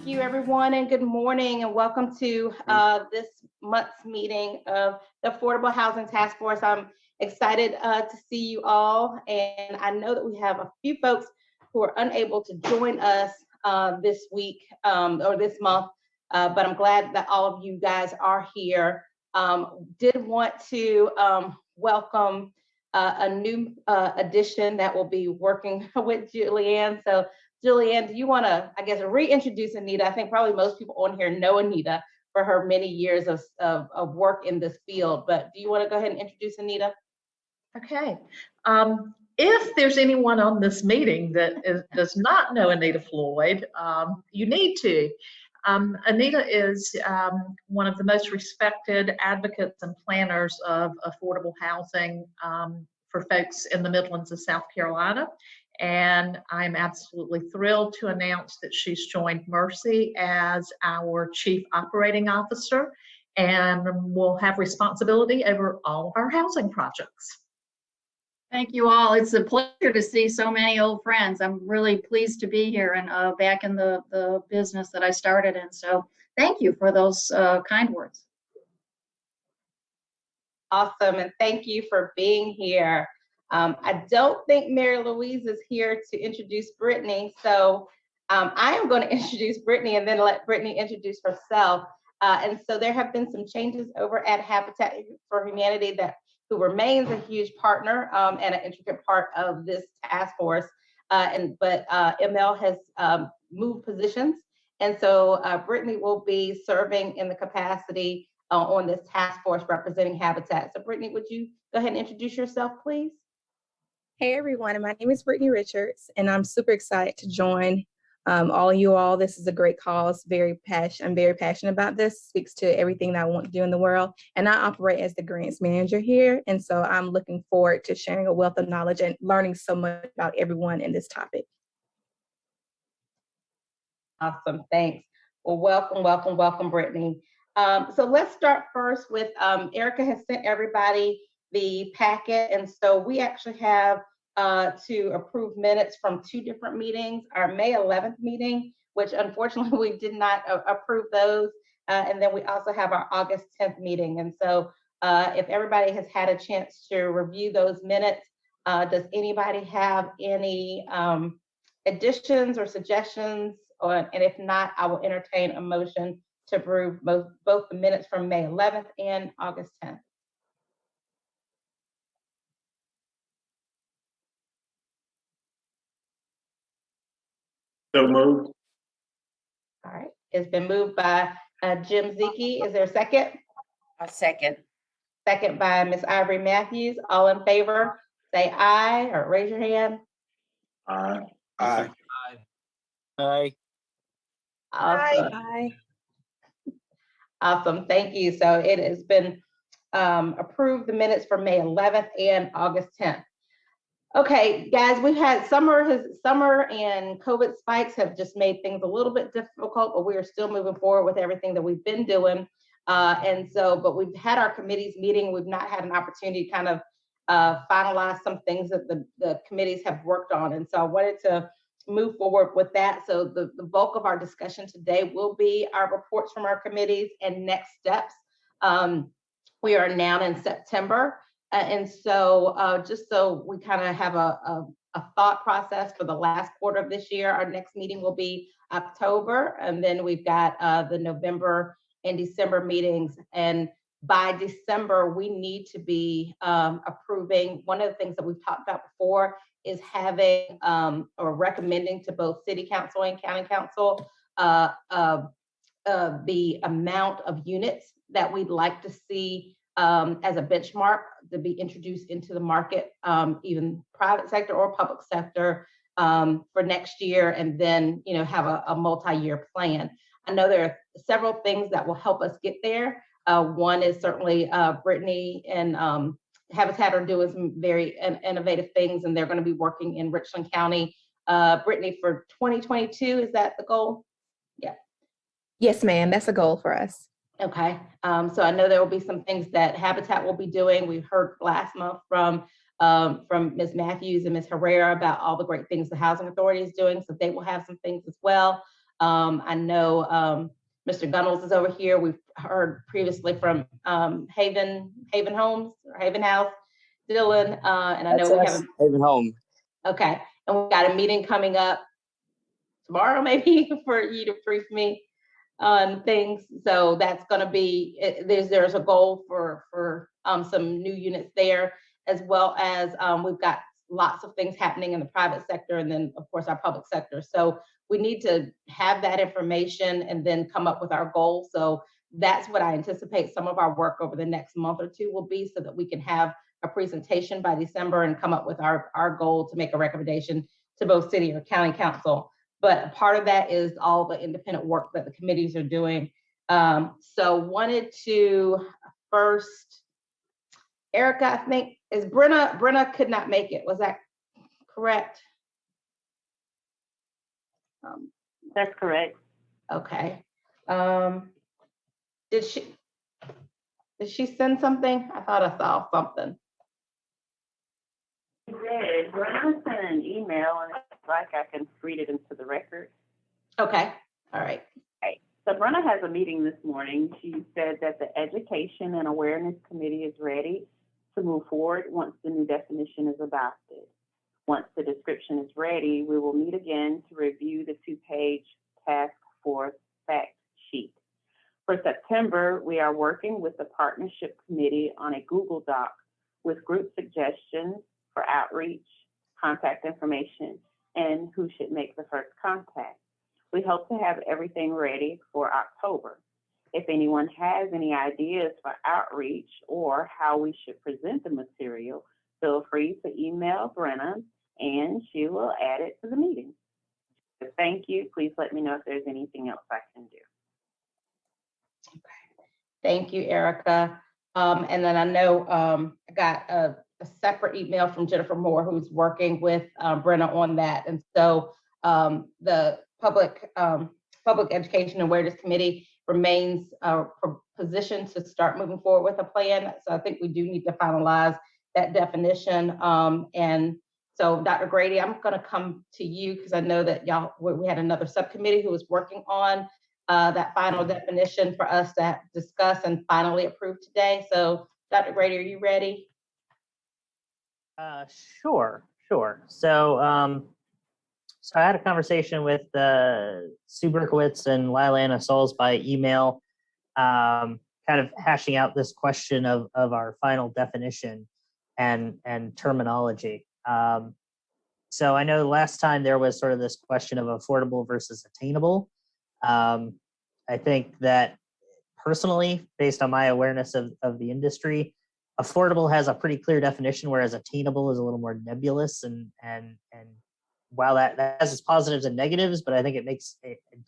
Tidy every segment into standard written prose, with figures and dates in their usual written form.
Thank you, everyone, and good morning, and welcome to this month's meeting of the Affordable Housing Task Force. I'm excited to see you all, and I know that we have a few folks who are unable to join us this week or this month, but I'm glad that all of you guys are here. Did want to welcome a new addition that will be working with Julianne. So Julianne, do you want to, I guess, reintroduce Anita? I think probably most people on here know Anita for her many years of work in this field, but do you want to go ahead and introduce Anita? Okay. If there's anyone on this meeting that does not know Anita Floyd, you need to. Anita is one of the most respected advocates and planners of affordable housing for folks in the Midlands of South Carolina. And I'm absolutely thrilled to announce that she's joined Mercy as our Chief Operating Officer and will have responsibility over all of our housing projects. Thank you all. It's a pleasure to see so many old friends. I'm really pleased to be here and back in the business that I started in. So thank you for those kind words. Awesome, and thank you for being here. I don't think Mary Louise is here to introduce Brittany, so I am going to introduce Brittany and then let Brittany introduce herself. And so there have been some changes over at Habitat for Humanity who remains a huge partner and an intricate part of this task force. But ML has moved positions, and so Brittany will be serving in the capacity on this task force representing Habitat. So Brittany, would you go ahead and introduce yourself, please? Hey everyone, my name is Brittany Richards, and I'm super excited to join all of you all. This is a great cause. I'm very passionate about this. Speaks to everything that I want to do in the world. And I operate as the grants manager here. And so I'm looking forward to sharing a wealth of knowledge and learning so much about everyone in this topic. Awesome, thanks. Well, welcome, Brittany. So let's start first with Erica has sent everybody the packet. And so we actually have to approve minutes from two different meetings, our May 11th meeting, which unfortunately we did not approve those. And then we also have our August 10th meeting. And so if everybody has had a chance to review those minutes, does anybody have any additions or suggestions? And if not, I will entertain a motion to approve both the minutes from May 11th and August 10th. So moved. All right, it's been moved by Jim Zicke. Is there a second? A second. Second by Ms. Ivory Matthews. All in favor, say aye or raise your hand. Aye. Aye. Aye. Awesome. Bye. Awesome, thank you. So it has been approved, the minutes for May 11th and August 10th. Okay, guys, we've had summer and COVID spikes have just made things a little bit difficult, but we are still moving forward with everything that we've been doing. But we've had our committees meeting. We've not had an opportunity to kind of finalize some things that the committees have worked on. And so I wanted to move forward with that. So the bulk of our discussion today will be our reports from our committees and next steps. We are now in September. And so just so we kind of have a thought process for the last quarter of this year, our next meeting will be October. And then we've got the November and December meetings. And by December, we need to be approving. One of the things that we've talked about before is having or recommending to both City Council and County Council the amount of units that we'd like to see as a benchmark to be introduced into the market, even private sector or public sector for next year, and then have a multi-year plan. I know there are several things that will help us get there. One is certainly Brittany and Habitat are doing some very innovative things, and they're going to be working in Richland County. Brittany, for 2022, is that the goal? Yeah. Yes, ma'am. That's a goal for us. Okay. So I know there will be some things that Habitat will be doing. We've heard last month from Ms. Matthews and Ms. Herrera about all the great things the Housing Authority is doing. So they will have some things as well. I know Mr. Gunnels is over here. We've heard previously from Haven Homes or Haven House, Dylan, and I know we have Haven Home. okay, and we've got a meeting coming up tomorrow, maybe for you to brief me on things. So that's going to be there's a goal for some new units there, as well as we've got lots of things happening in the private sector, and then of course our public sector. So we need to have that information and then come up with our goal. So that's what I anticipate some of our work over the next month or two will be, so that we can have a presentation by December and come up with our goal to make a recommendation to both city or county council. But a part of that is all the independent work that the committees are doing. So wanted to first, Erica, I think, is Brenna could not make it. Was that correct? That's correct. Okay. Did she send something? I thought I saw something. I did. Brenna sent an email, and if you'd like, I can read it into the record. Okay. All right. So Brenna has a meeting this morning. She said that the Education and Awareness Committee is ready to move forward once the new definition is adopted. Once the description is ready, we will meet again to review the 2-page task force fact sheet. For September, we are working with the Partnership Committee on a Google Doc with group suggestions for outreach, contact information, and who should make the first contact. We hope to have everything ready for October. If anyone has any ideas for outreach or how we should present the material, feel free to email Brenna and she will add it to the meeting. So thank you. Please let me know if there's anything else I can do. Thank you, Erica. And then I know I got a separate email from Jennifer Moore, who's working with Brenna on that. And so the Public Education and Awareness Committee remains positioned to start moving forward with a plan. So I think we do need to finalize that definition. And so Dr. Grady, I'm going to come to you because I know that we had another subcommittee who was working on that final definition for us to discuss and finally approve today. So Dr. Grady, are you ready? Sure. So I had a conversation with Sue Berkowitz and Lilana Sauls by email, kind of hashing out this question of our final definition and terminology. So I know last time there was sort of this question of affordable versus attainable. I think that personally, based on my awareness of the industry, affordable has a pretty clear definition, whereas attainable is a little more nebulous. And while that has its positives and negatives, but I think it makes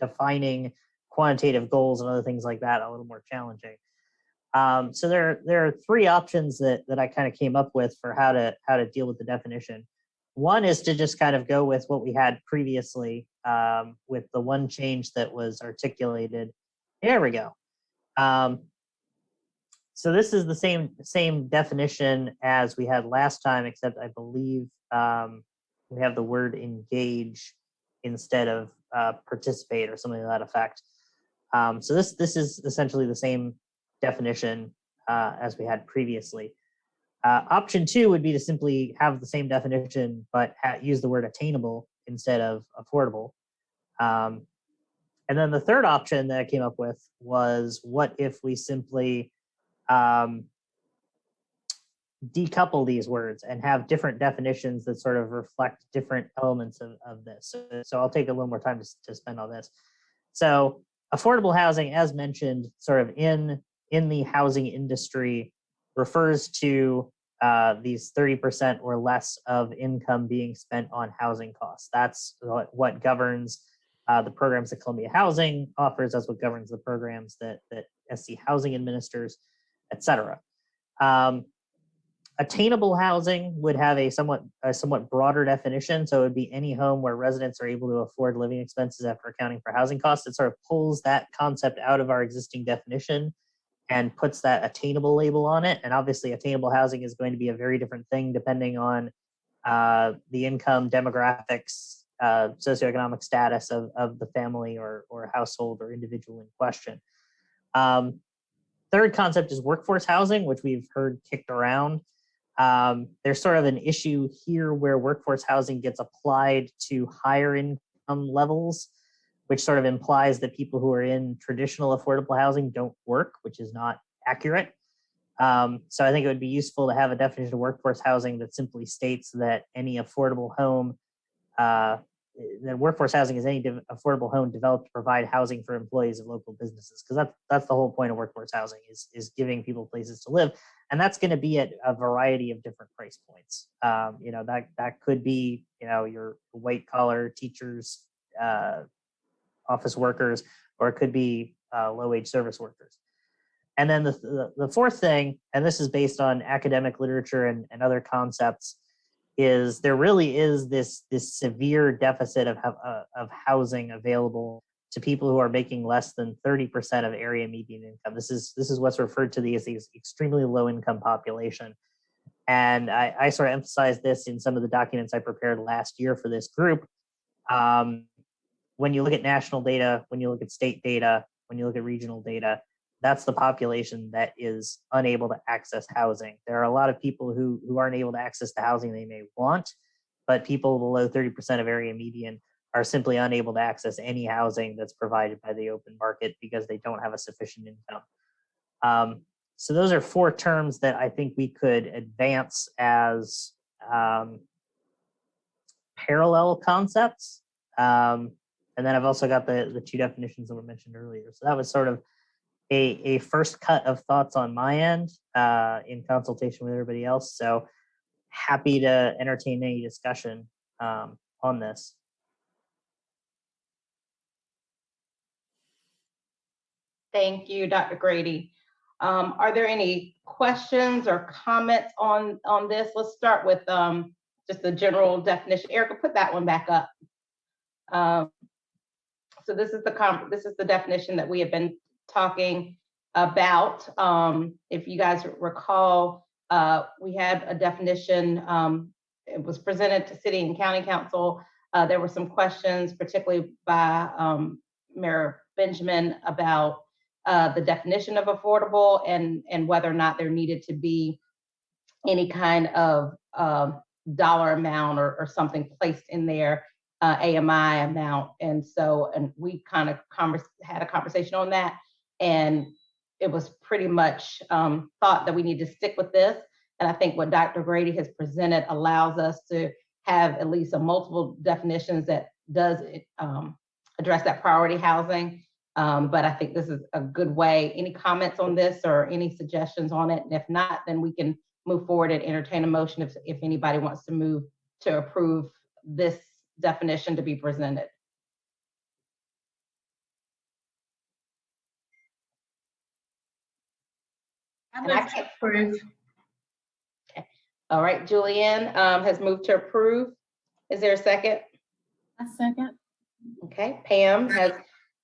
defining quantitative goals and other things like that a little more challenging. So there are three options that I kind of came up with for how to deal with the definition. One is to just kind of go with what we had previously, with the one change that was articulated. There we go. So this is the same definition as we had last time, except I believe we have the word engage instead of participate or something to that effect. So this is essentially the same definition as we had previously. Option 2 would be to simply have the same definition, but use the word attainable instead of affordable. And then the third option that I came up with was, what if we simply decouple these words and have different definitions that sort of reflect different elements of this. So I'll take a little more time to spend on this. So affordable housing, as mentioned, sort of in the housing industry, refers to these 30% or less of income being spent on housing costs. That's what governs the programs that Columbia Housing offers. That's what governs the programs that SC Housing administers, et cetera. Attainable housing would have a somewhat broader definition. So it would be any home where residents are able to afford living expenses after accounting for housing costs. It sort of pulls that concept out of our existing definition and puts that attainable label on it. And obviously attainable housing is going to be a very different thing depending on the income demographics socioeconomic status of the family or household or individual in question. Third concept is workforce housing, which we've heard kicked around. There's sort of an issue here where workforce housing gets applied to higher income levels, which sort of implies that people who are in traditional affordable housing don't work, which is not accurate. So I think it would be useful to have a definition of workforce housing that simply states that any affordable home, that workforce housing is any affordable home developed to provide housing for employees of local businesses, because that's the whole point of workforce housing is giving people places to live, and that's going to be at a variety of different price points. That could be your white collar teachers, office workers, or it could be low wage service workers. And then the fourth thing, and this is based on academic literature and other concepts, is there really is this severe deficit of housing available to people who are making less than 30% of area median income. This is what's referred to as the extremely low income population. And I sort of emphasized this in some of the documents I prepared last year for this group. When you look at national data, when you look at state data, when you look at regional data, that's the population that is unable to access housing. There are a lot of people who aren't able to access the housing they may want, but people below 30% of area median are simply unable to access any housing that's provided by the open market because they don't have a sufficient income. So those are four terms that I think we could advance as parallel concepts. And then I've also got the two definitions that were mentioned earlier. So that was sort of a first cut of thoughts on my end in consultation with everybody else. So happy to entertain any discussion on this. Thank you, Dr. Grady. Are there any questions or comments on this? Let's start with just the general definition. Erica, put that one back up. So this is the definition that we have been talking about. If you guys recall, we had a definition. It was presented to City and County Council. There were some questions, particularly by Mayor Benjamin, about the definition of affordable and whether or not there needed to be any kind of dollar amount or something placed in there, AMI amount. And we kind of had a conversation on that. And it was pretty much thought that we need to stick with this. And I think what Dr. Grady has presented allows us to have at least a multiple definitions that does address that priority housing. But I think this is a good way. Any comments on this or any suggestions on it? And if not, then we can move forward and entertain a motion if anybody wants to move to approve this definition to be presented. I move to approve. Okay. All right, Julianne has moved to approve. Is there a second? A second. Okay, Pam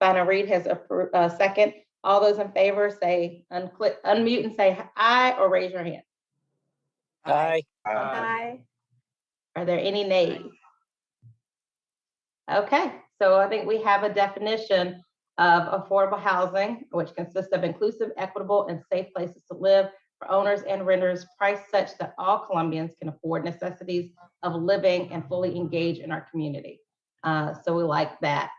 Bynum Reed has approved a second. All those in favor say unmute and say aye or raise your hand. Aye. Aye. Are there any nays? Okay, so I think we have a definition of affordable housing, which consists of inclusive, equitable, and safe places to live for owners and renters, priced such that all Columbians can afford necessities of living and fully engage in our community. So we like that.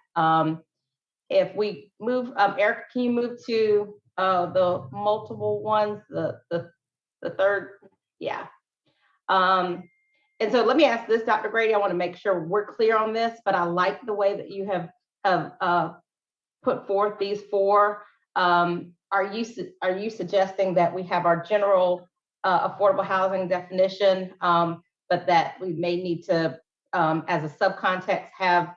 If we move, Erica, can you move to the multiple ones, the third? Yeah. And so let me ask this, Dr. Grady, I want to make sure we're clear on this, but I like the way that you have put forth these four. Are you suggesting that we have our general affordable housing definition, but that we may need to, as a subcontext, have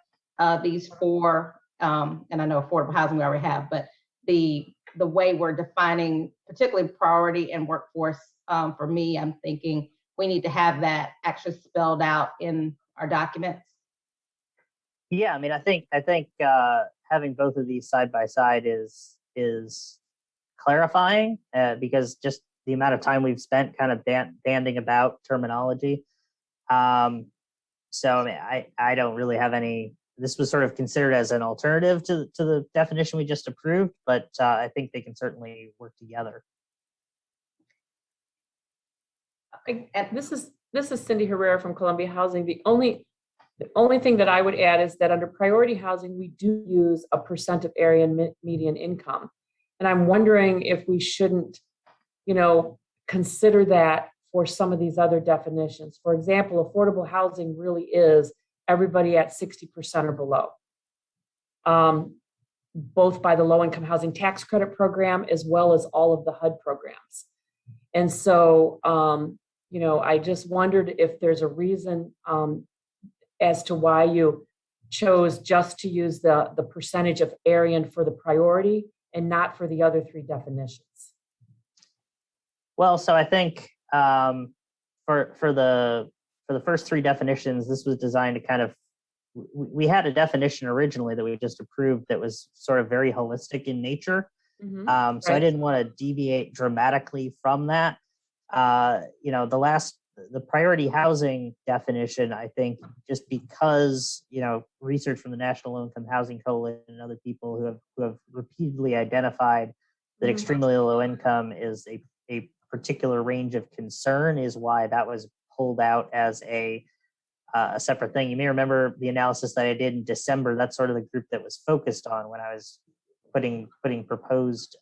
these four, and I know affordable housing we already have, but the way we're defining particularly priority and workforce, for me, I'm thinking we need to have that actually spelled out in our documents. Yeah, I mean, I think having both of these side by side is clarifying because just the amount of time we've spent kind of banding about terminology. So I mean, I don't really have any. This was sort of considered as an alternative to the definition we just approved, but I think they can certainly work together. This is Cindy Herrera from Columbia Housing. The only thing that I would add is that under priority housing, we do use a percent of area and median income. And I'm wondering if we shouldn't, consider that for some of these other definitions. For example, affordable housing really is everybody at 60% or below, both by the low-income housing tax credit program as well as all of the HUD programs. And so, I just wondered if there's a reason as to why you chose just to use the percentage of area for the priority and not for the other three definitions. Well, so I think for the first three definitions, this was designed to kind of, we had a definition originally that we just approved that was sort of very holistic in nature. So I didn't want to deviate dramatically from that. The priority housing definition, I think, just because, research from the National Low Income Housing Coalition and other people who have repeatedly identified that extremely low income is a particular range of concern is why that was pulled out as a separate thing. You may remember the analysis that I did in December. That's sort of the group that was focused on when I was putting proposed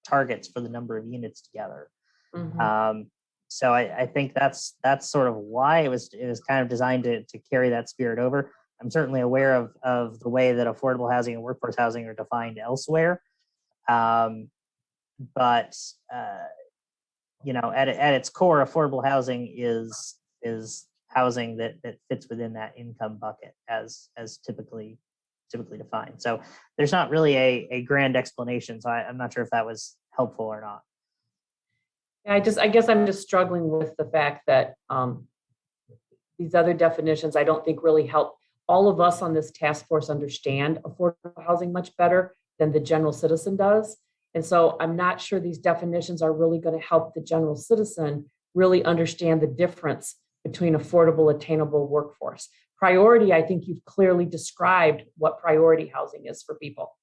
targets for the number of units together. So I think that's sort of why it was kind of designed to carry that spirit over. I'm certainly aware of the way that affordable housing and workforce housing are defined elsewhere. But at its core, affordable housing is housing that fits within that income bucket as typically defined. So there's not really a grand explanation. So I'm not sure if that was helpful or not. I guess I'm just struggling with the fact that these other definitions I don't think really help all of us on this task force understand affordable housing much better than the general citizen does. And so I'm not sure these definitions are really going to help the general citizen really understand the difference between affordable, attainable workforce. Priority, I think you've clearly described what priority housing is for people.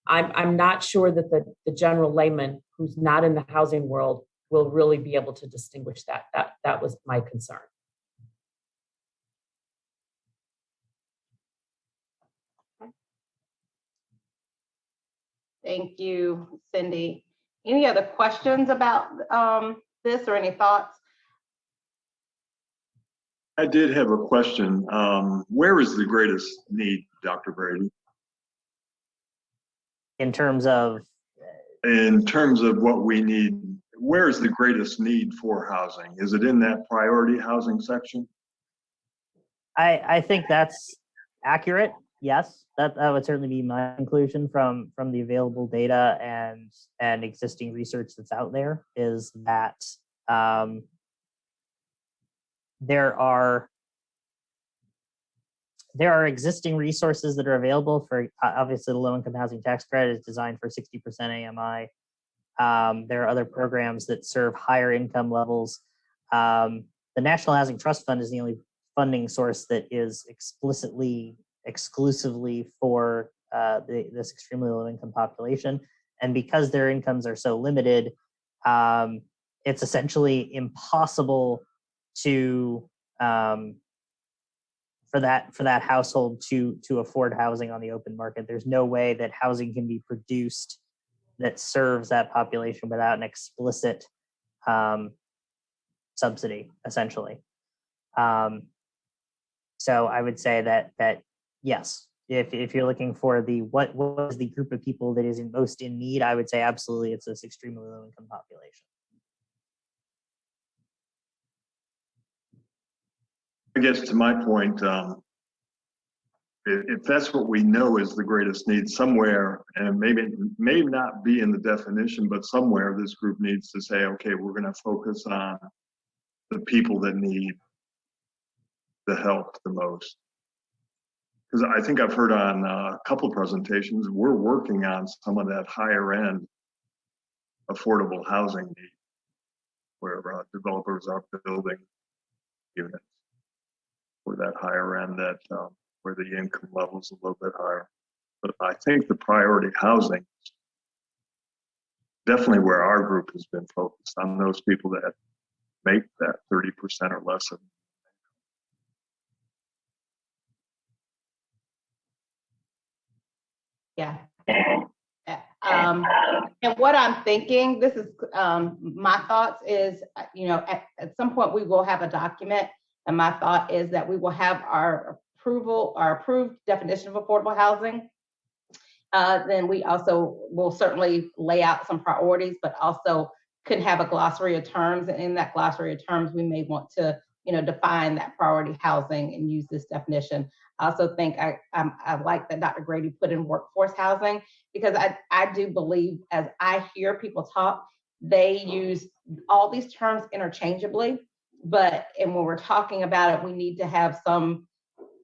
I'm not sure that the general layman who's not in the housing world will really be able to distinguish that. That was my concern. Thank you, Cindy. Any other questions about this or any thoughts? I did have a question. Where is the greatest need, Dr. Brady? In terms of what we need, where is the greatest need for housing? Is it in that priority housing section? I think that's accurate. Yes, that would certainly be my conclusion from the available data and existing research that's out there, is that there are existing resources that are available for, obviously the low-income housing tax credit is designed for 60% AMI. There are other programs that serve higher income levels. The National Housing Trust Fund is the only funding source that is exclusively for this extremely low income population. And because their incomes are so limited, it's essentially impossible to for that household to afford housing on the open market. There's no way that housing can be produced that serves that population without an explicit subsidy, essentially. So I would say that yes, if you're looking for what is the group of people that is most in need, I would say absolutely it's this extremely low income population. I guess to my point, if that's what we know is the greatest need somewhere, and maybe may not be in the definition, but somewhere this group needs to say, okay, we're going to focus on the people that need the help the most. Because I think I've heard on a couple presentations, we're working on some of that higher end affordable housing need, where developers are building units. for that higher end, that where the income level is a little bit higher. But I think the priority housing, definitely where our group has been focused on those people that make that 30% or less of. Yeah. And what I'm thinking, this is my thoughts is, at some point we will have a document, and my thought is that we will have our approved definition of affordable housing. Then we also will certainly lay out some priorities, but also could have a glossary of terms. And in that glossary of terms, we may want to, define that priority housing and use this definition. I also think I like that Dr. Grady put in workforce housing, because I do believe, as I hear people talk, they use all these terms interchangeably. And when we're talking about it, we need to have some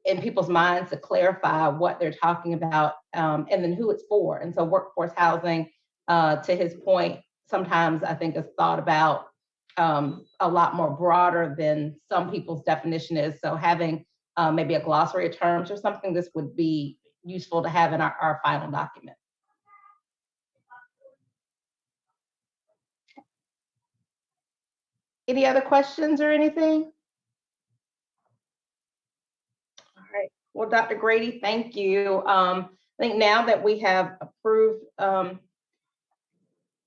in people's minds to clarify what they're talking about, and then who it's for. And so workforce housing, to his point, sometimes I think is thought about a lot more broader than some people's definition is. So having maybe a glossary of terms or something, this would be useful to have in our final document. Any other questions or anything? All right. Well, Dr. Grady, thank you. I think now that we have approved,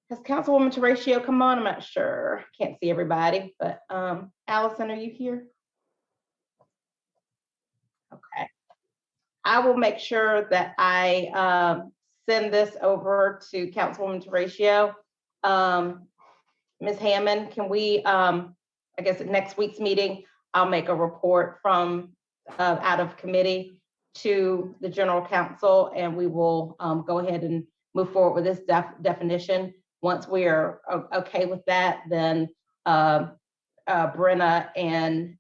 has Councilwoman Terratio come on? I'm not sure. Can't see everybody, but Allison, are you here? Okay. I will make sure that I send this over to Councilwoman Terratio. Ms. Hammond, can we, I guess at next week's meeting, I'll make a report from out of committee to the General Counsel, and we will go ahead and move forward with this definition. Once we are okay with that, then Brenna and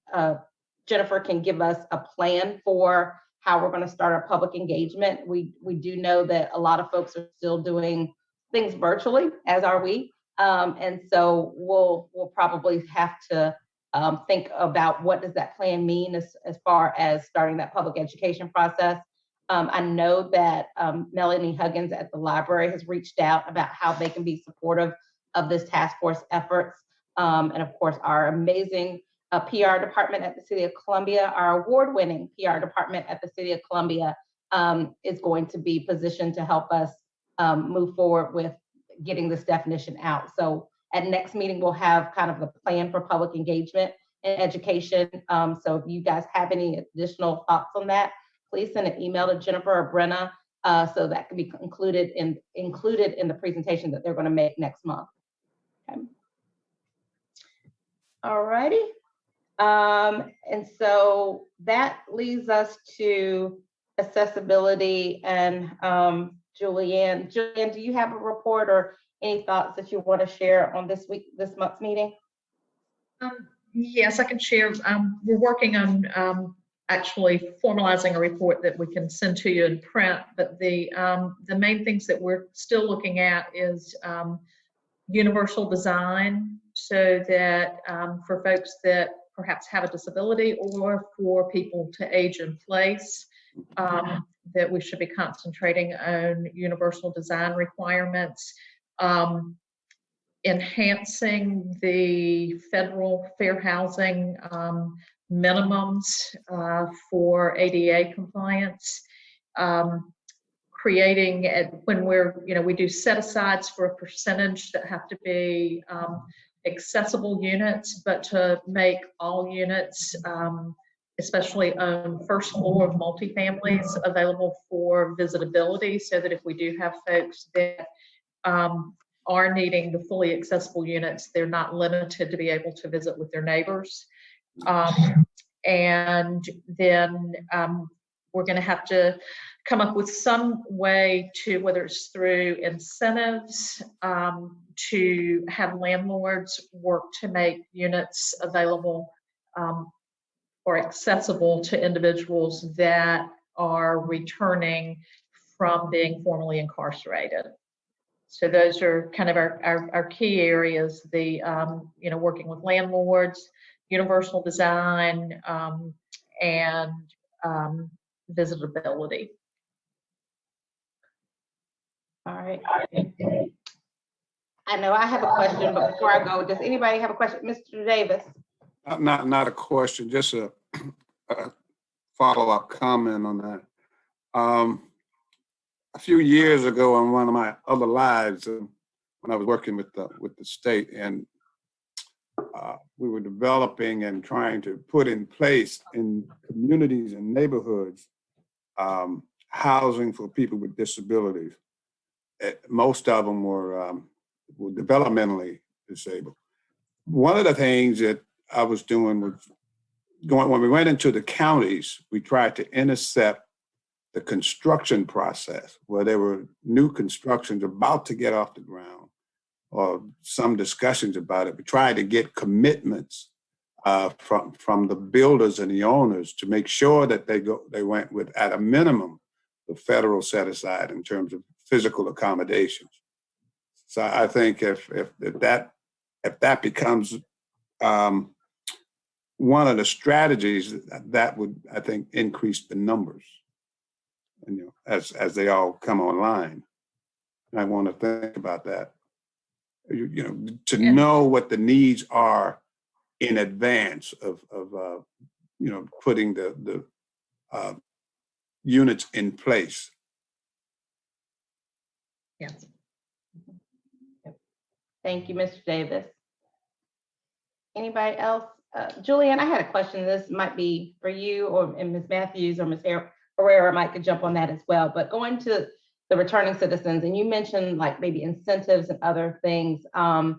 Jennifer can give us a plan for how we're going to start our public engagement. We do know that a lot of folks are still doing things virtually, as are we. And so we'll probably have to think about what does that plan mean as far as starting that public education process. I know that Melanie Huggins at the library has reached out about how they can be supportive of this task force efforts. And of course, our amazing PR department at the City of Columbia, our award-winning PR department at the City of Columbia is going to be positioned to help us move forward with getting this definition out. So at next meeting, we'll have kind of the plan for public engagement and education. So if you guys have any additional thoughts on that, please send an email to Jennifer or Brenna so that can be included in the presentation that they're going to make next month. Okay. All righty. And so that leads us to accessibility and Julianne. Julianne, do you have a report or any thoughts that you want to share on this month's meeting? Yes, I can share. We're working on actually formalizing a report that we can send to you in print, but the main things that we're still looking at is universal design, so that for folks that perhaps have a disability or for people to age in place, that we should be concentrating on universal design requirements, enhancing the federal fair housing minimums for ADA compliance, creating, when we do set asides for a percentage that have to be accessible units, but to make all units, especially on first floor of multifamilies, available for visitability, so that if we do have folks that are needing the fully accessible units, they're not limited to be able to visit with their neighbors. And then we're going to have to come up with some way to, whether it's through incentives, to have landlords work to make units available or accessible to individuals that are returning from being formerly incarcerated. So those are kind of our key areas, the working with landlords, universal design, and visitability. All right. I know I have a question, but before I go, does anybody have a question? Mr. Davis? Not a question, just a follow-up comment on that. A few years ago on one of my other lives, when I was working with the state, and we were developing and trying to put in place in communities and neighborhoods housing for people with disabilities. Most of them were developmentally disabled. One of the things that I was doing was when we went into the counties, we tried to intercept the construction process where there were new constructions about to get off the ground or some discussions about it. We tried to get commitments from the builders and the owners to make sure that they went with, at a minimum, the federal set aside in terms of physical accommodations. So I think if that becomes one of the strategies, that would, I think, increase the numbers, and, as they all come online. And I want to think about that. To know what the needs are in advance of putting the units in place. Yes. Thank you, Mr. Davis. Anybody else? Julianne, I had a question. This might be for you and Ms. Matthews or Ms. Herrera might could jump on that as well. But going to the returning citizens, and you mentioned like maybe incentives and other things. I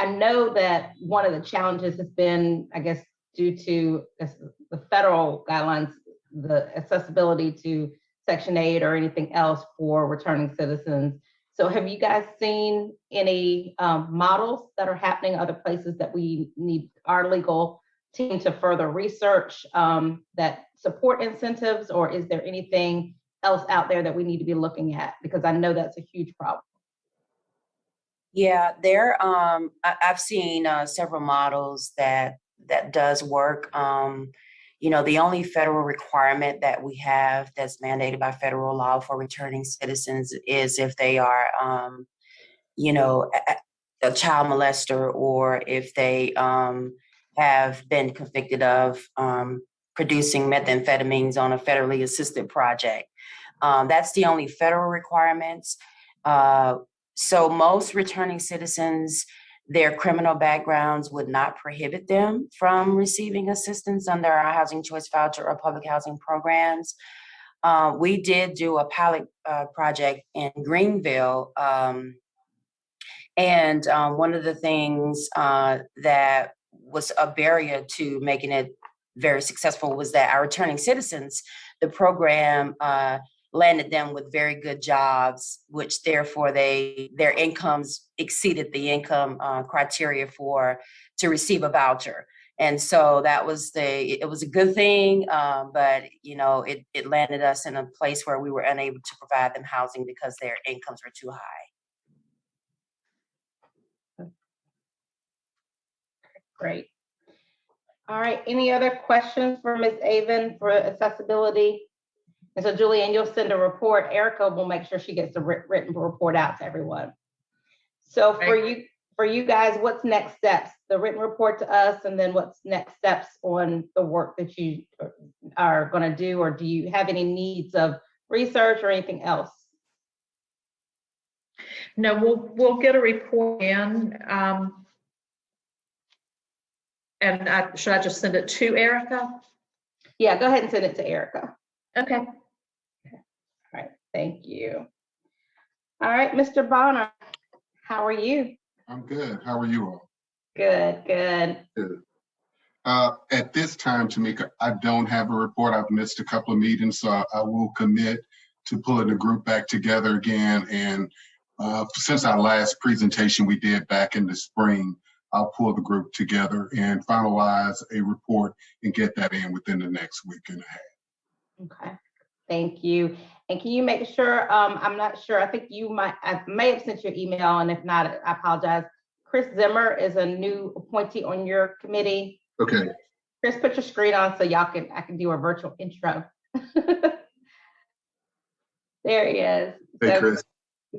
know that one of the challenges has been, I guess, due to the federal guidelines, the accessibility to Section 8 or anything else for returning citizens. So have you guys seen any models that are happening other places that we need our legal team to further research that support incentives, or is there anything else out there that we need to be looking at? Because I know that's a huge problem. Yeah, I've seen several models that does work. The only federal requirement that we have that's mandated by federal law for returning citizens is if they are, a child molester, or if they have been convicted of producing methamphetamines on a federally assisted project. That's the only federal requirements. So most returning citizens, their criminal backgrounds would not prohibit them from receiving assistance under our Housing Choice Voucher or public housing programs. We did do a pilot project in Greenville. And one of the things that was a barrier to making it very successful was that our returning citizens, the program landed them with very good jobs, which therefore their incomes exceeded the income criteria to receive a voucher. And so it was a good thing, but it landed us in a place where we were unable to provide them housing because their incomes were too high. Great. All right, any other questions for Ms. Avon for accessibility? And so Julianne, you'll send a report. Erica will make sure she gets a written report out to everyone. So for you guys, what's next steps? The written report to us, and then what's next steps on the work that you are going to do, or do you have any needs of research or anything else? No, we'll get a report in. And should I just send it to Erica? Yeah, go ahead and send it to Erica. Okay. All right, thank you. All right, Mr. Bonner, how are you? I'm good. How are you all? Good, good. Good. At this time, Tamika, I don't have a report. I've missed a couple of meetings, so I will commit to pulling the group back together again. And since our last presentation we did back in the spring, I'll pull the group together and finalize a report and get that in within the next week and a half. Okay, thank you. And can you make sure, I'm not sure, I think I may have sent you an email, and if not, I apologize. Chris Zimmer is a new appointee on your committee. Okay. Chris, put your screen on so I can do a virtual intro. There he is. Hey, Chris.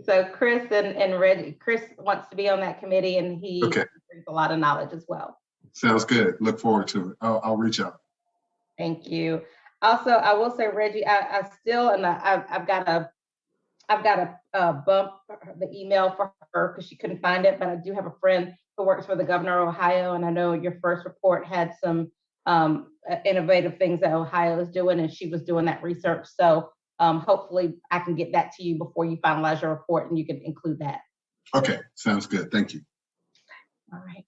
So Chris and Reggie, Chris wants to be on that committee, and he Okay. brings a lot of knowledge as well. Sounds good. Look forward to it. I'll reach out. Thank you. Also, I will say, Reggie, I've got to bump the email for her because she couldn't find it, but I do have a friend who works for the governor of Ohio, and I know your first report had some innovative things that Ohio is doing, and she was doing that research. So hopefully I can get that to you before you finalize your report, and you can include that. Okay, sounds good. Thank you. All right.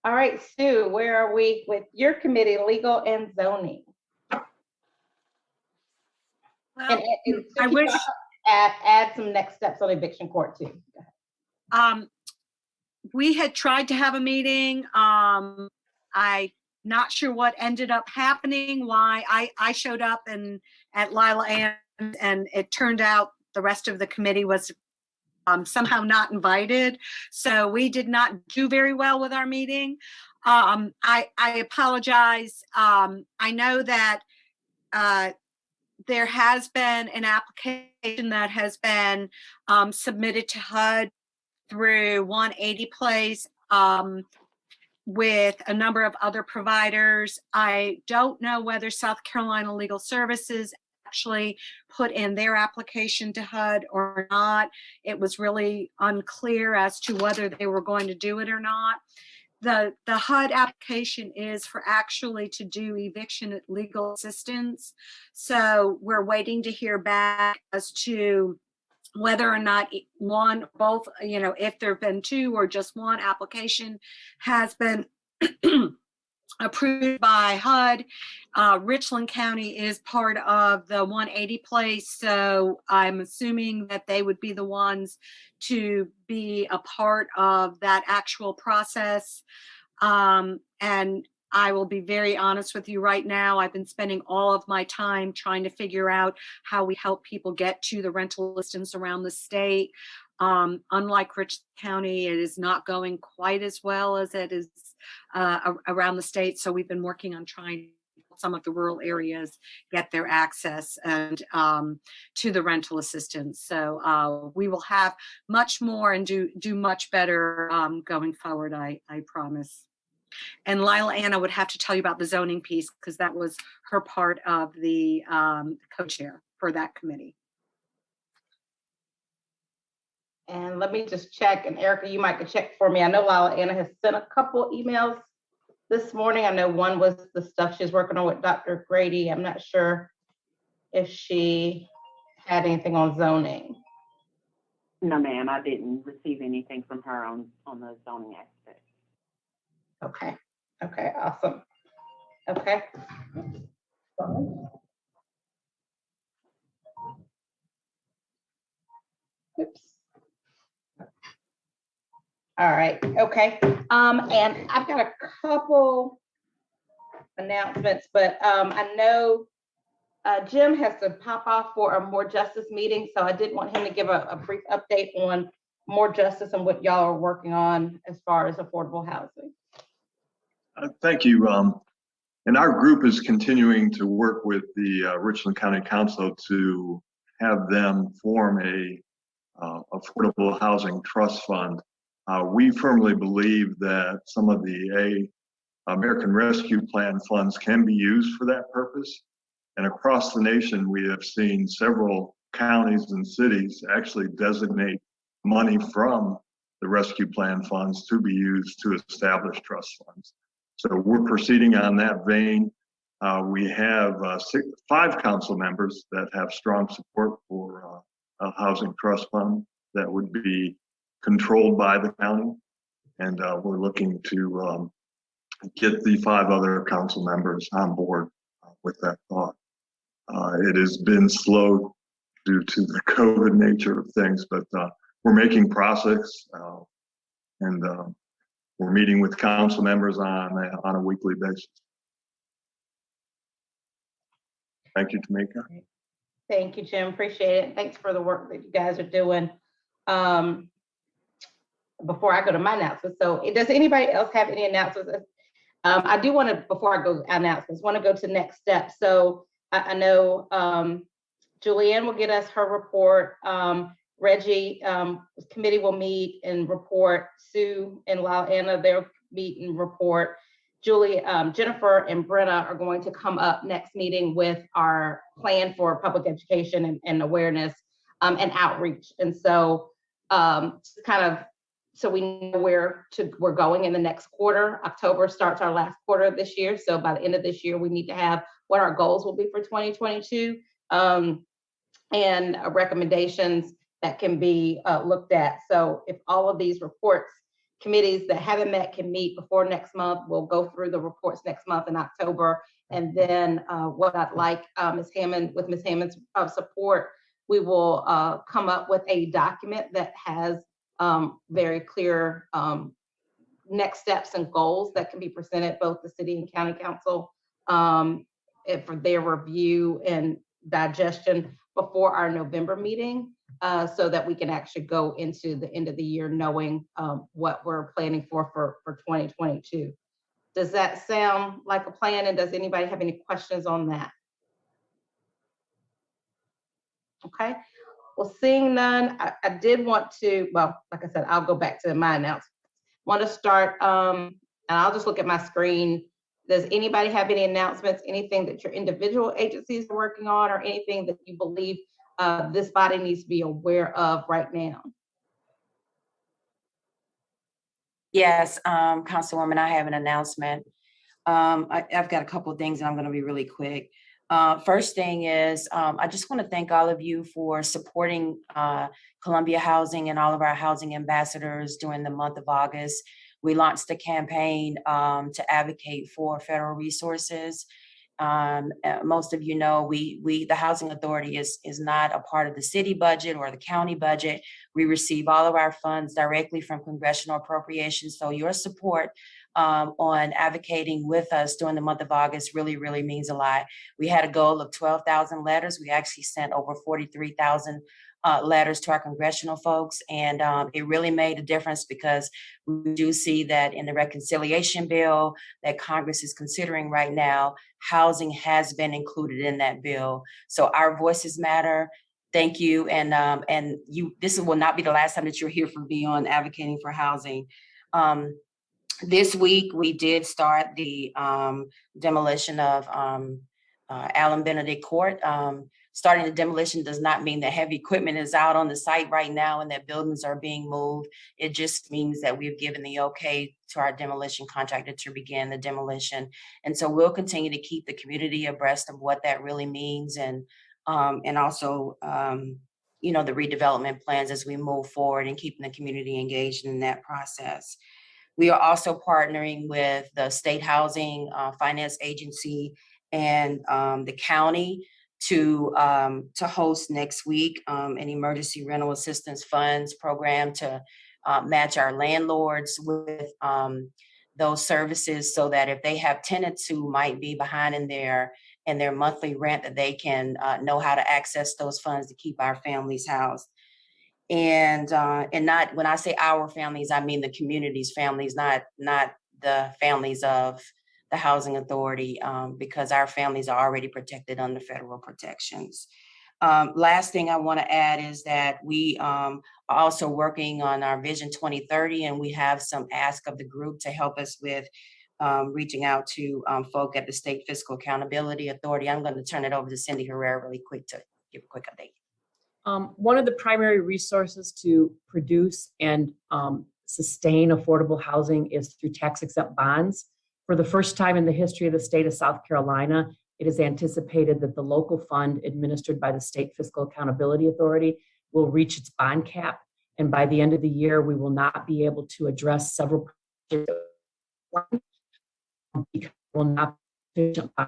All right, Sue, where are we with your committee, legal and zoning? Well, And I wish, add some next steps on eviction court too. we had tried to have a meeting. I'm not sure what ended up happening, why I showed up at Lila and it turned out the rest of the committee was somehow not invited. So we did not do very well with our meeting. I apologize. I know that there has been an application that has been submitted to HUD through 180 Place with a number of other providers. I don't know whether South Carolina Legal Services actually put in their application to HUD or not. It was really unclear as to whether they were going to do it or not. The HUD application is for actually to do eviction legal assistance. So we're waiting to hear back as to whether or not both, if there have been two or just one application has been approved by HUD. Richland County is part of the 180 Place, so I'm assuming that they would be the ones to be a part of that actual process. And I will be very honest with you right now. I've been spending all of my time trying to figure out how we help people get to the rental assistance around the state. Unlike Richland County, it is not going quite as well as it is around the state. So we've been working on trying to help some of the rural areas get their access and to the rental assistance. So we will have much more and do much better going forward, I promise. And Lila Anna would have to tell you about the zoning piece because that was her part of the co-chair for that committee. And let me just check, and Erica, you might check for me. I know Lila Anna has sent a couple emails this morning. I know one was the stuff she's working on with Dr. Grady. I'm not sure if she had anything on zoning. No, ma'am, I didn't receive anything from her on the zoning aspect. Okay. Okay, awesome. Okay. Oops. All right, okay. And I've got a couple announcements, but I know Jim has to pop off for a More Justice meeting, so I did want him to give a brief update on More Justice and what y'all are working on as far as affordable housing. Thank you. And our group is continuing to work with the Richland County Council to have them form a affordable housing trust fund. We firmly believe that some of the American Rescue Plan funds can be used for that purpose. And across the nation, we have seen several counties and cities actually designate money from the Rescue Plan funds to be used to establish trust funds. So we're proceeding on that vein. We have 5 council members that have strong support for a housing trust fund that would be controlled by the county. And we're looking to get the 5 other council members on board with that thought. It has been slow due to the COVID nature of things, but we're making progress and we're meeting with council members on a weekly basis. Thank you, Tamika. Thank you, Jim. Appreciate it. Thanks for the work that you guys are doing. Before I go to my announcements, so does anybody else have any announcements? I do want to, before I go to announcements, want to go to next steps. So I know Julianne will get us her report. Reggie committee will meet and report. Sue and Anna, they'll meet and report. Jennifer and Brenna are going to come up next meeting with our plan for public education and awareness and outreach. And so so we know where we're going in the next quarter. October starts our last quarter of this year. So by the end of this year, we need to have what our goals will be for 2022 and recommendations that can be looked at. So if all of these reports, committees that haven't met can meet before next month, we'll go through the reports next month in October. And then what I'd like Ms. Hammond, with Ms. Hammond's support, we will come up with a document that has very clear next steps and goals that can be presented both the city and county council for their review and digestion before our November meeting, so that we can actually go into the end of the year knowing what we're planning for 2022. Does that sound like a plan? And does anybody have any questions on that? Okay. Well, seeing none, I did want to, well, like I said, I'll go back to my announcement. Want to start, and I'll just look at my screen. Does anybody have any announcements, anything that your individual agencies are working on, or anything that you believe this body needs to be aware of right now? Yes, Councilwoman, I have an announcement. I've got a couple of things and I'm going to be really quick. First thing is, I just want to thank all of you for supporting Columbia Housing and all of our housing ambassadors during the month of August. We launched a campaign to advocate for federal resources. Most of you know, the Housing Authority is not a part of the city budget or the county budget. We receive all of our funds directly from congressional appropriations. So your support on advocating with us during the month of August really, really means a lot. We had a goal of 12,000 letters. We actually sent over 43,000 letters to our congressional folks. And it really made a difference, because we do see that in the reconciliation bill that Congress is considering right now, housing has been included in that bill. So our voices matter. Thank you. And this will not be the last time that you'll hear from me on advocating for housing. This week, we did start the demolition of Allen Benedict Court. Starting the demolition does not mean that heavy equipment is out on the site right now and that buildings are being moved. It just means that we've given the okay to our demolition contractor to begin the demolition. And so we'll continue to keep the community abreast of what that really means, and also, you know, the redevelopment plans as we move forward, and keeping the community engaged in that process. We are also partnering with the State Housing Finance Agency and the county to host next week an emergency rental assistance funds program to match our landlords with those services, so that if they have tenants who might be behind in their monthly rent, that they can know how to access those funds to keep our families housed. And not, when I say our families, I mean the community's families, not the families of the Housing Authority, because our families are already protected under federal protections. Last thing I want to add is that we are also working on our Vision 2030, and we have some ask of the group to help us with reaching out to folk at the State Fiscal Accountability Authority. I'm going to turn it over to Cindy Herrera really quick to give a quick update. One of the primary resources to produce and sustain affordable housing is through tax-exempt bonds. For the first time in the history of the state of South Carolina, it is anticipated that the local fund administered by the State Fiscal Accountability Authority will reach its bond cap. And by the end of the year, we will not be able to address several projects because will not address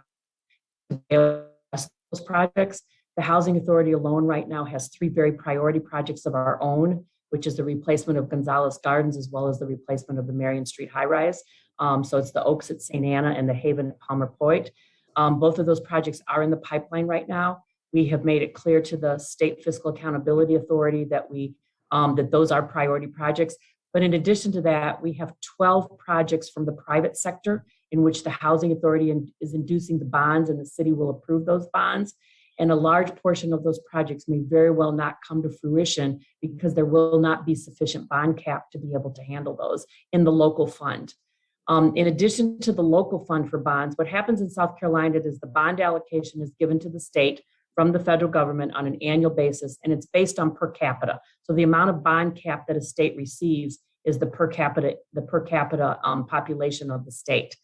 those projects. The Housing Authority alone right now has 3 very priority projects of our own, which is the replacement of Gonzalez Gardens, as well as the replacement of the Marion Street high rise. So it's the Oaks at St. Anna and the Haven at Palmer Point. Both of those projects are in the pipeline right now. We have made it clear to the State Fiscal Accountability Authority that that those are priority projects. But in addition to that, we have 12 projects from the private sector in which the housing authority is inducing the bonds and the city will approve those bonds. And a large portion of those projects may very well not come to fruition because there will not be sufficient bond cap to be able to handle those in the local fund. In addition to the local fund for bonds, what happens in South Carolina is the bond allocation is given to the state from the federal government on an annual basis, and it's based on per capita. So the amount of bond cap that a state receives is the per capita population of the state.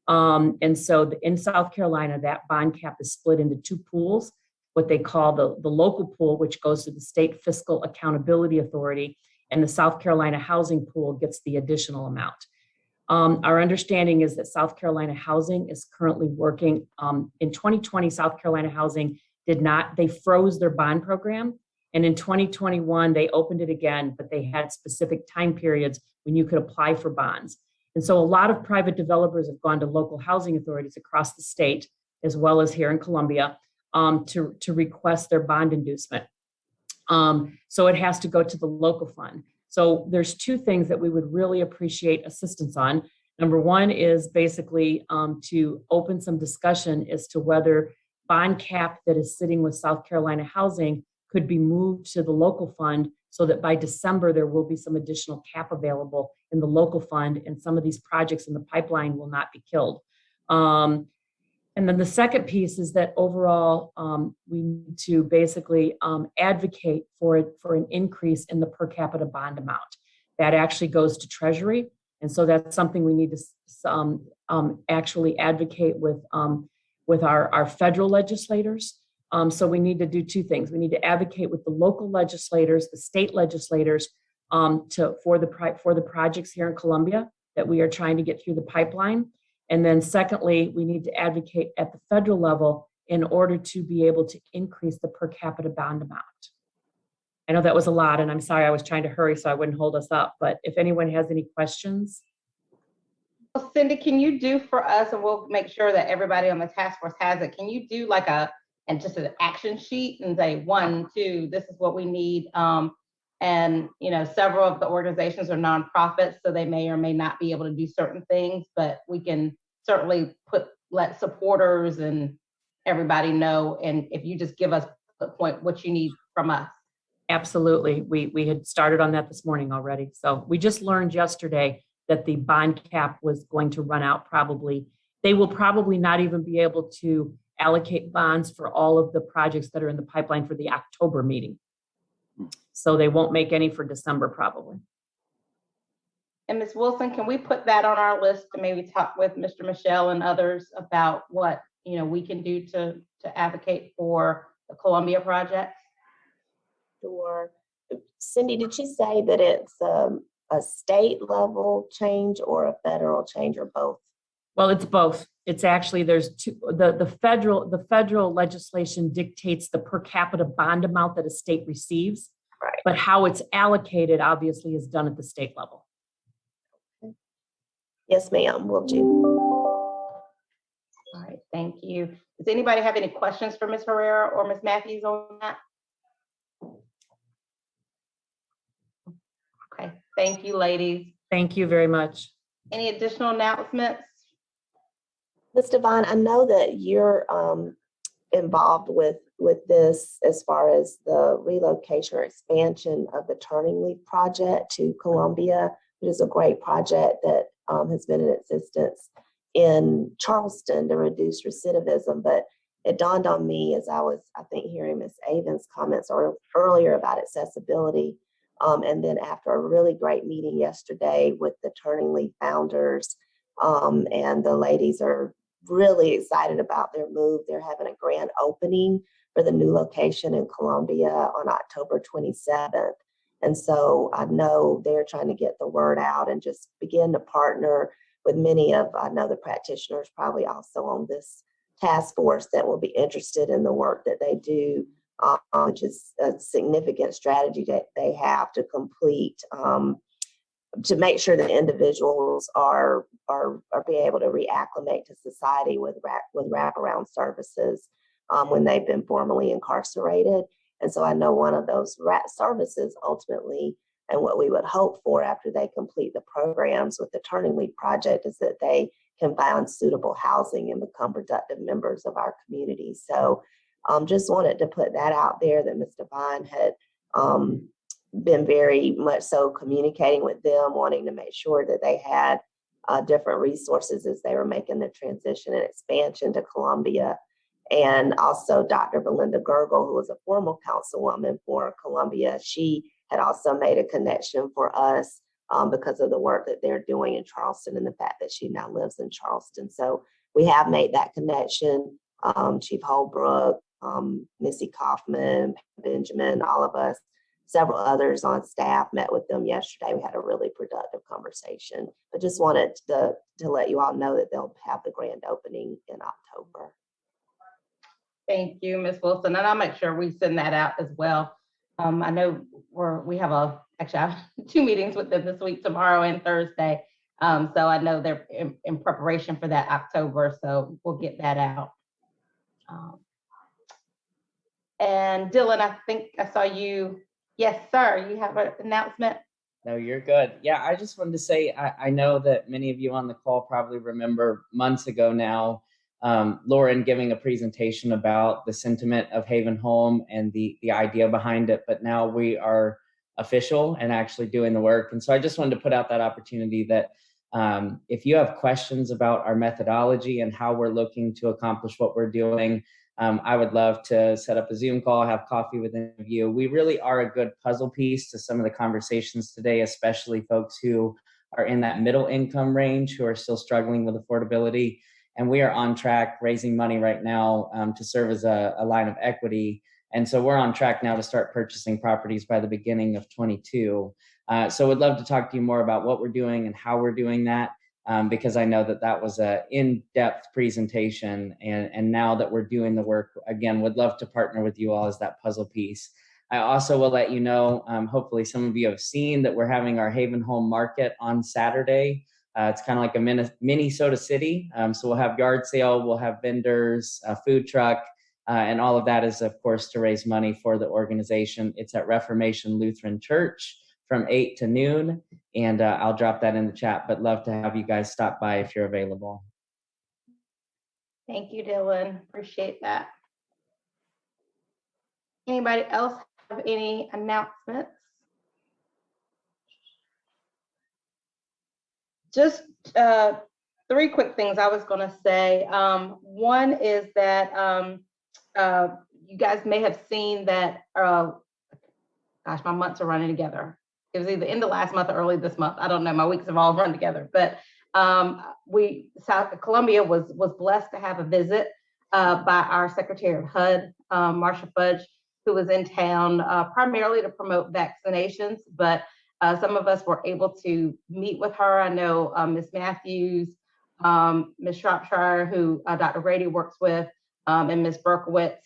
And so in South Carolina, that bond cap is split into two pools, what they call the local pool, which goes to the State Fiscal Accountability Authority, and the South Carolina Housing Pool gets the additional amount. Our understanding is that South Carolina Housing is currently working. In 2020, South Carolina Housing they froze their bond program. And in 2021, they opened it again, but they had specific time periods when you could apply for bonds. And so a lot of private developers have gone to local housing authorities across the state, as well as here in Columbia, to request their bond inducement. So it has to go to the local fund. So there's two things that we would really appreciate assistance on. Number one is basically to open some discussion as to whether bond cap that is sitting with South Carolina Housing could be moved to the local fund so that by December there will be some additional cap available in the local fund and some of these projects in the pipeline will not be killed. And then the second piece is that overall, we need to basically advocate for an increase in the per capita bond amount. That actually goes to Treasury. And so that's something we need to actually advocate with our federal legislators. So we need to do two things. We need to advocate with the local legislators, the state legislators, for the projects here in Columbia that we are trying to get through the pipeline. And then secondly, we need to advocate at the federal level in order to be able to increase the per capita bond amount. I know that was a lot, and I'm sorry I was trying to hurry so I wouldn't hold us up, but if anyone has any questions. Well, Cindy, can you do for us, and we'll make sure that everybody on the task force has it, can you do like just an action sheet and say 1, 2, this is what we need? And several of the organizations are nonprofits, so they may or may not be able to do certain things, but we can certainly let supporters and everybody know. And if you just give us the point, what you need from us. Absolutely. We had started on that this morning already. So we just learned yesterday that the bond cap was going to run out probably. They will probably not even be able to allocate bonds for all of the projects that are in the pipeline for the October meeting. So they won't make any for December probably. And Ms. Wilson, can we put that on our list to maybe talk with Mr. Michelle and others about what we can do to advocate for the Columbia project? Sure. Cindy, did you say that it's a state level change or a federal change or both? Well, it's both. It's actually, there's two. The federal legislation dictates the per capita bond amount that a state receives, right? But how it's allocated obviously is done at the state level. Okay. Yes, ma'am, will do. All right, thank you. Does anybody have any questions for Ms. Herrera or Ms. Matthews on that? Okay, thank you, ladies. Thank you very much. Any additional announcements? Ms. Devine, I know that you're involved with this as far as the relocation or expansion of the Turning Leaf project to Columbia, which is a great project that has been in existence in Charleston to reduce recidivism. But it dawned on me as I was, I think, hearing Ms. Avens' comments earlier about accessibility. And then after a really great meeting yesterday with the Turning Leaf founders, and the ladies are really excited about their move. They're having a grand opening for the new location in Columbia on October 27th. And so I know they're trying to get the word out and just begin to partner with many of, I know the practitioners probably also on this task force that will be interested in the work that they do, which is a significant strategy that they have to complete to make sure that individuals are being able to reacclimate to society with wraparound services when they've been formally incarcerated. And so I know one of those services ultimately, and what we would hope for after they complete the programs with the Turning Leaf project, is that they can find suitable housing and become productive members of our community. So just wanted to put that out there, that Ms. Devine had been very much so communicating with them, wanting to make sure that they had different resources as they were making the transition and expansion to Columbia. And also Dr. Belinda Gergel, who was a former councilwoman for Columbia, she had also made a connection for us because of the work that they're doing in Charleston and the fact that she now lives in Charleston. So we have made that connection. Chief Holbrook, Missy Kaufman, Benjamin, all of us, several others on staff met with them yesterday. We had a really productive conversation, but just wanted to let you all know that they'll have the grand opening in October. Thank you, Ms. Wilson, and I'll make sure we send that out as well. I know we have actually I have 2 meetings with them this week, tomorrow and Thursday. So I know they're in preparation for that October, so we'll get that out. And Dylan, I think I saw you. Yes, sir, you have an announcement? No, you're good. Yeah, I just wanted to say, I know that many of you on the call probably remember months ago now, Lauren giving a presentation about the sentiment of Haven Home and the idea behind it, but now we are official and actually doing the work. And so I just wanted to put out that opportunity that if you have questions about our methodology and how we're looking to accomplish what we're doing, I would love to set up a Zoom call, have coffee with any of you. We really are a good puzzle piece to some of the conversations today, especially folks who are in that middle income range, who are still struggling with affordability. And we are on track raising money right now to serve as a line of equity. And so we're on track now to start purchasing properties by the beginning of 22. So would love to talk to you more about what we're doing and how we're doing that, because I know that that was an in-depth presentation. And now that we're doing the work, again, would love to partner with you all as that puzzle piece. I also will let you know, hopefully some of you have seen that we're having our Haven Home Market on Saturday. It's kind of like a mini Soda City. So we'll have yard sale, we'll have vendors, a food truck, and all of that is, of course, to raise money for the organization. It's at Reformation Lutheran Church from 8 to noon, and I'll drop that in the chat, but love to have you guys stop by if you're available. Thank you, Dylan. Appreciate that. Anybody else have any announcements? Just 3 quick things I was going to say. One is that you guys may have seen that, gosh, my months are running together. It was either end of last month or early this month. I don't know. My weeks have all run together. But Columbia was blessed to have a visit by our Secretary of HUD, Marsha Fudge, who was in town primarily to promote vaccinations. But some of us were able to meet with her. I know Ms. Matthews, Ms. Shropshire, who Dr. Grady works with, and Ms. Berkowitz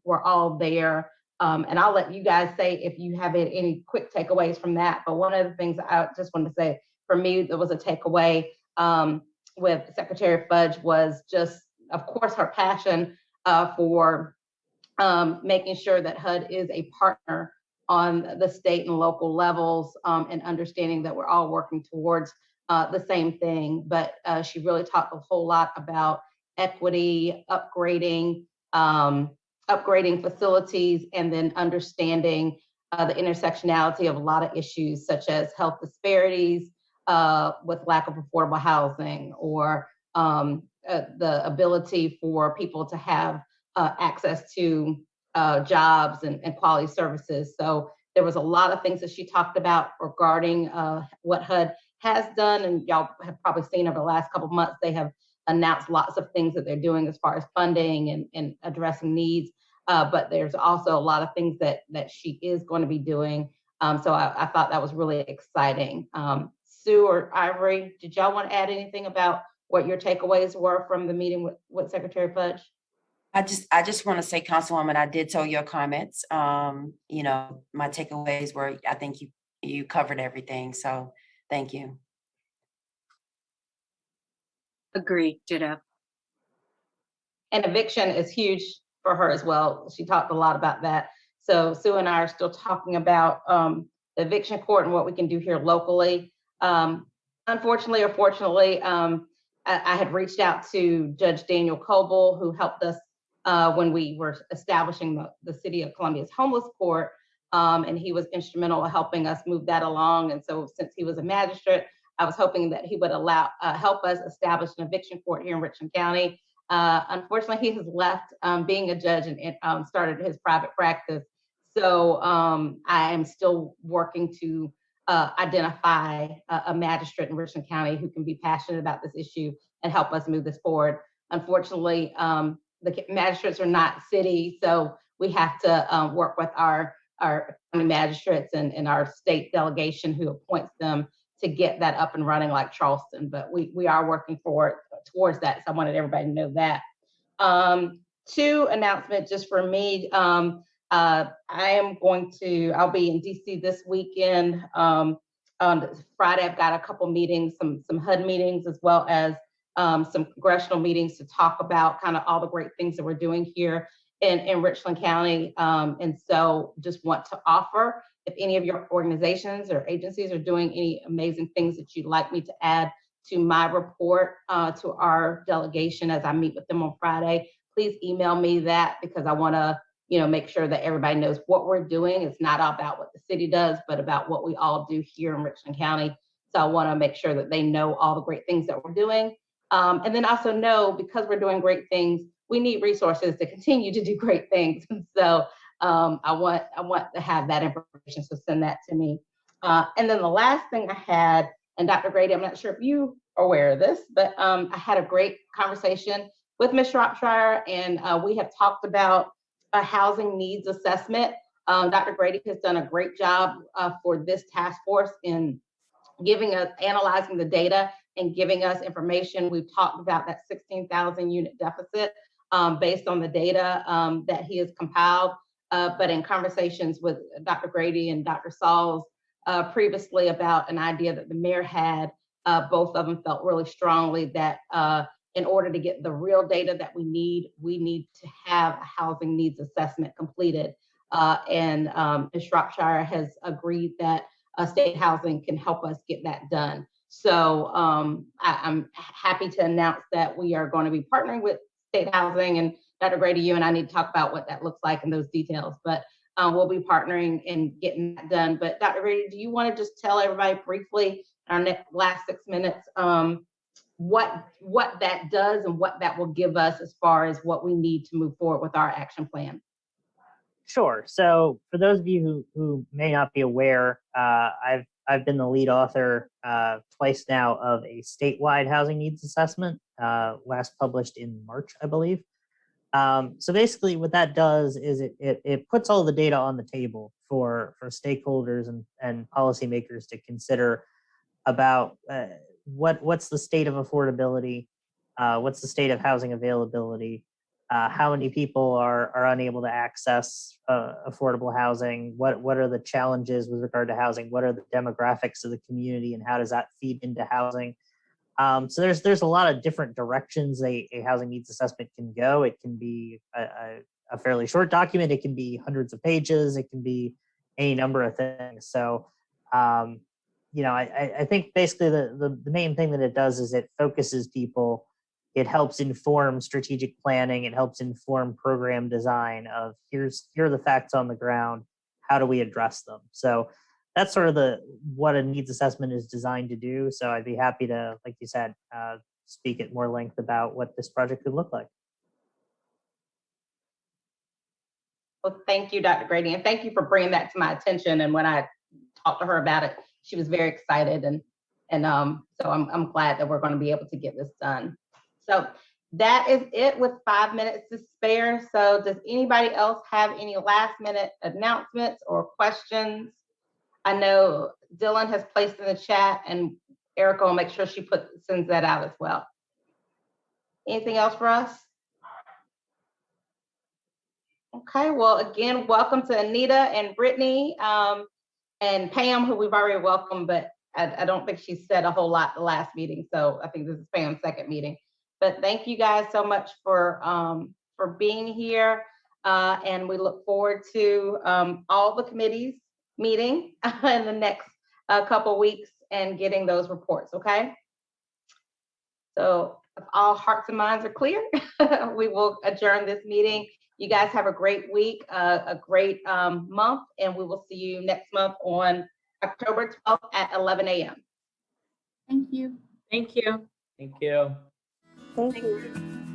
were all there. And I'll let you guys say if you have any quick takeaways from that. But one of the things I just wanted to say, for me, there was a takeaway with Secretary Fudge was just, of course, her passion for making sure that HUD is a partner on the state and local levels, and understanding that we're all working towards the same thing. But she really talked a whole lot about equity, upgrading facilities, and then understanding the intersectionality of a lot of issues such as health disparities with lack of affordable housing, or the ability for people to have access to jobs and quality services. So there was a lot of things that she talked about regarding what HUD has done, and y'all have probably seen over the last couple of months, they have announced lots of things that they're doing as far as funding and addressing needs. But there's also a lot of things that she is going to be doing. So I thought that was really exciting. Sue or Ivory, did y'all want to add anything about what your takeaways were from the meeting with Secretary Fudge? I just want to say, Councilwoman, I did tell your comments. You know, my takeaways were, I think you covered everything. So thank you. Agree, ditto. And eviction is huge for her as well. She talked a lot about that. So Sue and I are still talking about the eviction court and what we can do here locally. Unfortunately or fortunately, I had reached out to Judge Daniel Coble, who helped us when we were establishing the City of Columbia's homeless court, and he was instrumental in helping us move that along. And so since he was a magistrate, I was hoping that he would help us establish an eviction court here in Richland County. Unfortunately, he has left being a judge and started his private practice. So I am still working to identify a magistrate in Richland County who can be passionate about this issue and help us move this forward. Unfortunately, the magistrates are not city, so we have to work with our county magistrates and our state delegation who appoints them to get that up and running like Charleston. But we are working towards that, so I wanted everybody to know that. Two announcements just for me. I'll be in DC this weekend. On Friday, I've got a couple meetings, some HUD meetings, as well as some congressional meetings to talk about kind of all the great things that we're doing here in Richland County. And so just want to offer, if any of your organizations or agencies are doing any amazing things that you'd like me to add to my report to our delegation as I meet with them on Friday, please email me that, because I want to make sure that everybody knows what we're doing. It's not about what the city does, but about what we all do here in Richland County. So I want to make sure that they know all the great things that we're doing. And then also know, because we're doing great things, we need resources to continue to do great things. And so I want to have that information, so send that to me. And then the last thing I had, and Dr. Grady, I'm not sure if you are aware of this, but I had a great conversation with Ms. Shropshire, and we have talked about a housing needs assessment. Dr. Grady has done a great job for this task force in analyzing the data and giving us information. We've talked about that 16,000 unit deficit based on the data that he has compiled. But in conversations with Dr. Grady and Dr. Sauls previously about an idea that the mayor had, both of them felt really strongly that in order to get the real data that we need to have a housing needs assessment completed. And Ms. Shropshire has agreed that state housing can help us get that done. So I'm happy to announce that we are going to be partnering with state housing, and Dr. Grady, you and I need to talk about what that looks like and those details, but we'll be partnering and getting that done. But Dr. Grady, do you want to just tell everybody briefly, our last 6 minutes, what that does and what that will give us as far as what we need to move forward with our action plan? Sure. So for those of you who may not be aware, I've been the lead author twice now of a statewide housing needs assessment, last published in March, I believe. So basically what that does is it puts all the data on the table for stakeholders and policymakers to consider about what's the state of affordability, what's the state of housing availability, how many people are unable to access affordable housing, what are the challenges with regard to housing, what are the demographics of the community, and how does that feed into housing. So there's a lot of different directions a housing needs assessment can go. It can be a fairly short document, it can be hundreds of pages, it can be any number of things. So I think basically the main thing that it does is it focuses people. It helps inform strategic planning. It helps inform program design of here are the facts on the ground. How do we address them? So that's sort of what a needs assessment is designed to do. So I'd be happy to, like you said, speak at more length about what this project could look like. Well, thank you, Dr. Grady, and thank you for bringing that to my attention. And when I talked to her about it, she was very excited, and so I'm glad that we're going to be able to get this done. So that is it with 5 minutes to spare. So does anybody else have any last minute announcements or questions? I know Dylan has placed in the chat, and Erica will make sure she sends that out as well. Anything else for us? Okay, well, again, welcome to Anita and Brittany and Pam, who we've already welcomed, but I don't think she said a whole lot the last meeting. So I think this is Pam's second meeting. But thank you guys so much for being here. And we look forward to all the committees meeting in the next couple weeks and getting those reports, okay? So if all hearts and minds are clear, we will adjourn this meeting. You guys have a great week, a great month, and we will see you next month on October 12th at 11 a.m. Thank you. Thank you. Thank you. Thank you.